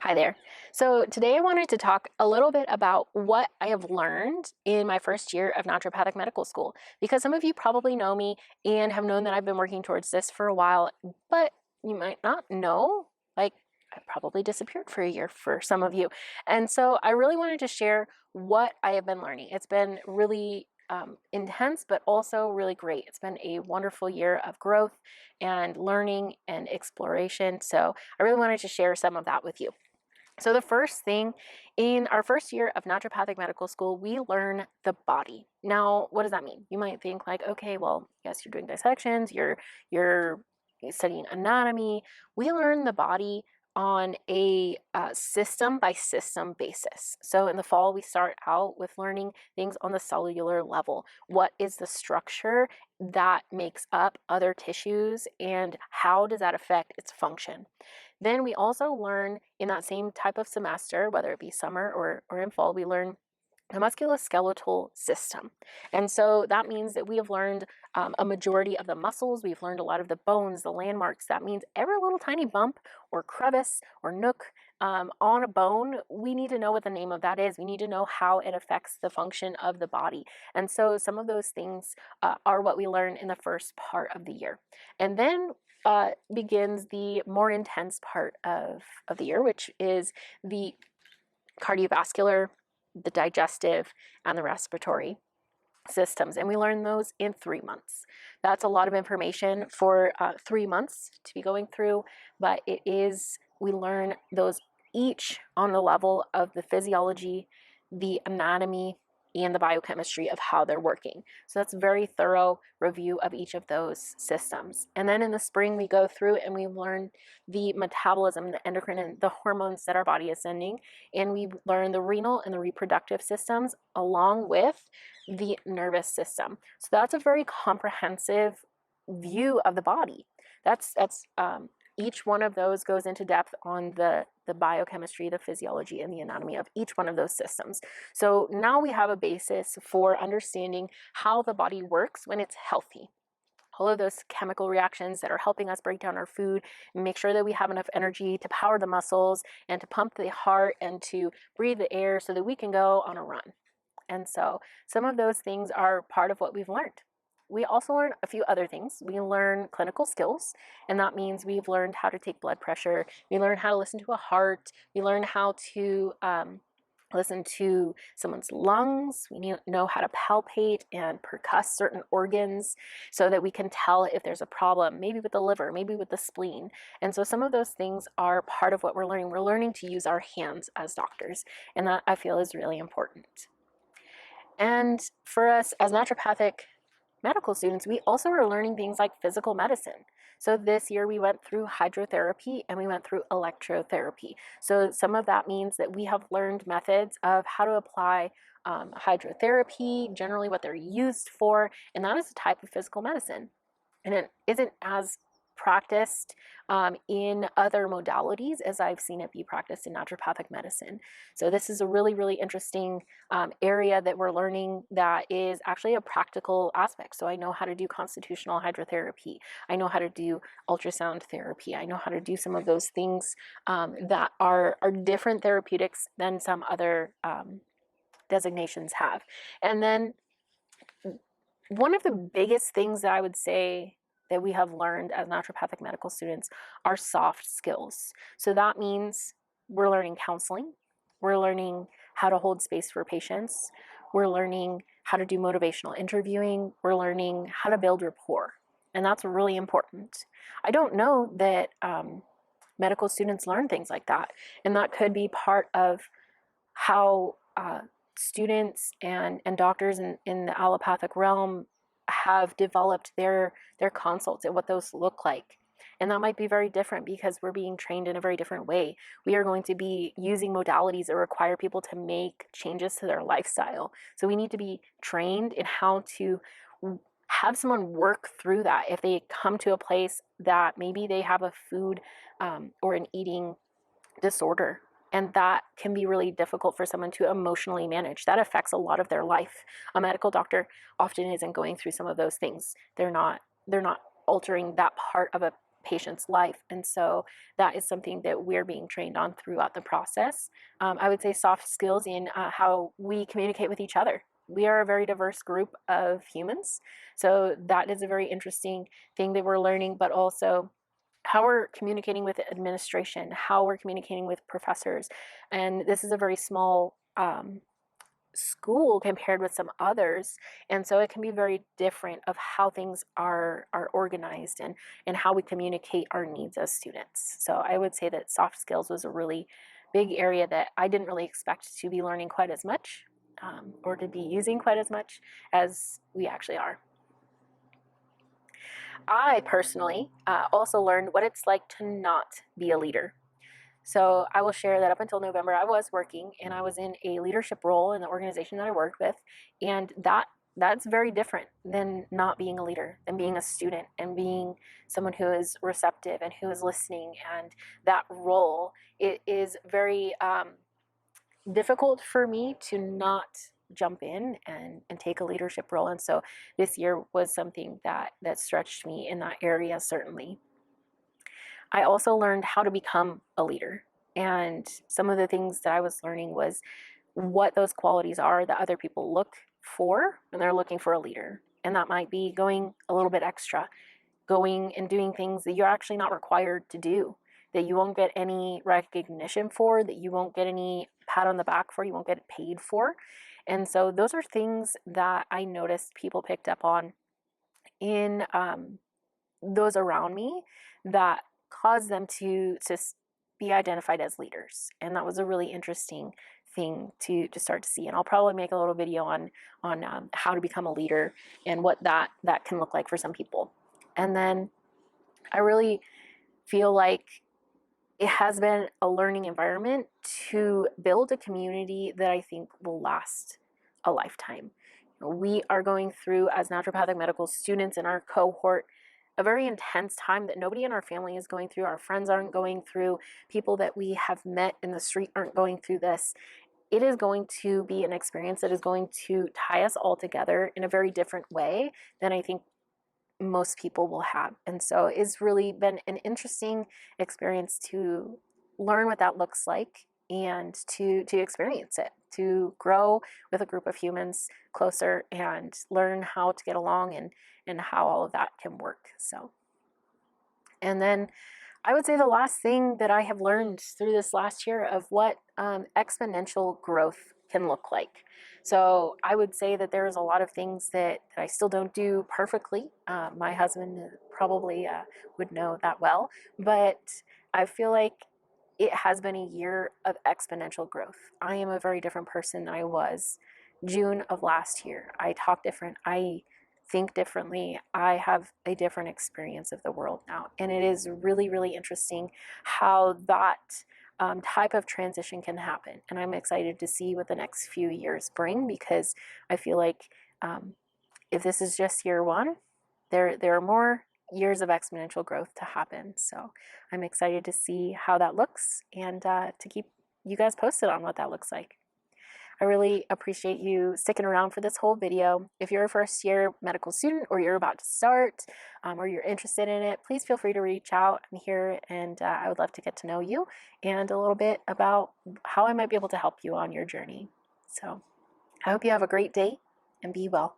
Hi there. So today I wanted to talk a little bit about what I have learned in my first year of naturopathic medical school, because some of you probably know me and have known that I've been working towards this for a while, but you might not know, like I probably disappeared for a year for some of you. And so I really wanted to share what I have been learning. It's been really intense, but also really great. It's been a wonderful year of growth and learning and exploration. So I really wanted to share some of that with you. So the first thing, in our first year of naturopathic medical school, we learn the body. Now, what does that mean? You might think like, okay, well, yes, you're doing dissections, you're studying anatomy. We learn the body on a system by system basis. So in the fall, we start out with learning things on the cellular level. What is the structure that makes up other tissues and how does that affect its function? Then we also learn in that same type of semester, whether it be summer or in fall, we learn the musculoskeletal system. And so that means that we have learned a majority of the muscles, we've learned a lot of the bones, the landmarks. That means every little tiny bump or crevice or nook on a bone, we need to know what the name of that is. We need to know how it affects the function of the body. And so some of those things are what we learn in the first part of the year. And then begins the more intense part of the year, which is the cardiovascular, the digestive, and the respiratory systems. And we learn those in 3 months. That's a lot of information for 3 months to be going through, but we learn those each on the level of the physiology, the anatomy, and the biochemistry of how they're working. So that's a very thorough review of each of those systems. And then in the spring, we go through and we learn the metabolism, the endocrine, and the hormones that our body is sending. And we learn the renal and the reproductive systems along with the nervous system. So that's a very comprehensive view of the body. That's each one of those goes into depth on the biochemistry, the physiology, and the anatomy of each one of those systems. So now we have a basis for understanding how the body works when it's healthy. All of those chemical reactions that are helping us break down our food and make sure that we have enough energy to power the muscles and to pump the heart and to breathe the air so that we can go on a run. And so some of those things are part of what we've learned. We also learn a few other things. We learn clinical skills, and that means we've learned how to take blood pressure. We learn how to listen to a heart. We learn how to listen to someone's lungs. We know how to palpate and percuss certain organs so that we can tell if there's a problem, maybe with the liver, maybe with the spleen. And so some of those things are part of what we're learning. We're learning to use our hands as doctors, and that I feel is really important. And for us as naturopathic medical students, we also are learning things like physical medicine. So this year we went through hydrotherapy and we went through electrotherapy. So some of that means that we have learned methods of how to apply hydrotherapy, generally what they're used for, and that is a type of physical medicine. And it isn't as practiced in other modalities as I've seen it be practiced in naturopathic medicine. So this is a really, really interesting area that we're learning that is actually a practical aspect. So I know how to do constitutional hydrotherapy. I know how to do ultrasound therapy. I know how to do some of those things that are different therapeutics than some other designations have. And then one of the biggest things that I would say that we have learned as naturopathic medical students are soft skills. So that means we're learning counseling, we're learning how to hold space for patients, we're learning how to do motivational interviewing, we're learning how to build rapport. And that's really important. I don't know that medical students learn things like that. And that could be part of how students and doctors in the allopathic realm have developed their consults and what those look like. And that might be very different because we're being trained in a very different way. We are going to be using modalities that require people to make changes to their lifestyle. So we need to be trained in how to have someone work through that. If they come to a place that maybe they have a food or an eating disorder, and that can be really difficult for someone to emotionally manage. That affects a lot of their life. A medical doctor often isn't going through some of those things. They're not altering that part of a patient's life. And so that is something that we're being trained on throughout the process. I would say soft skills in how we communicate with each other. We are a very diverse group of humans. So that is a very interesting thing that we're learning, but also how we're communicating with administration, how we're communicating with professors. And this is a very small school compared with some others, and so it can be very different of how things are organized and how we communicate our needs as students. So I would say that soft skills was a really big area that I didn't really expect to be learning quite as much, or to be using quite as much as we actually are. I personally also learned what it's like to not be a leader. So I will share that up until November, I was working and I was in a leadership role in the organization that I worked with, and that's very different than not being a leader and being a student and being someone who is receptive and who is listening. And that role, it is very difficult for me to not jump in and take a leadership role. And so this year was something that stretched me in that area, certainly. I also learned how to become a leader. And some of the things that I was learning was what those qualities are that other people look for when they're looking for a leader. And that might be going a little bit extra, going and doing things that you're actually not required to do, that you won't get any recognition for, that you won't get any pat on the back for, you won't get paid for. And so those are things that I noticed people picked up on in those around me that caused them to be identified as leaders. And that was a really interesting thing to start to see. And I'll probably make a little video on how to become a leader and what that can look like for some people. And then I really feel like it has been a learning environment to build a community that I think will last a lifetime. We are going through, as naturopathic medical students in our cohort, a very intense time that nobody in our family is going through. Our friends aren't going through. People that we have met in the street aren't going through this. It is going to be an experience that is going to tie us all together in a very different way than I think most people will have. And so it's really been an interesting experience to learn what that looks like and to experience it, to grow with a group of humans closer and learn how to get along and how all of that can work. So, and then I would say the last thing that I have learned through this last year of what exponential growth can look like. So I would say that there's a lot of things that I still don't do perfectly. My husband probably would know that well, but I feel like it has been a year of exponential growth. I am a very different person than I was June of last year. I talk different. I think differently. I have a different experience of the world now. And it is really, really interesting how that type of transition can happen. And I'm excited to see what the next few years bring, because I feel like if this is just year one, there are more years of exponential growth to happen. So I'm excited to see how that looks and to keep you guys posted on what that looks like. I really appreciate you sticking around for this whole video. If you're a first year medical student or you're about to start or you're interested in it, please feel free to reach out. I'm here and I would love to get to know you and a little bit about how I might be able to help you on your journey. So I hope you have a great day and be well.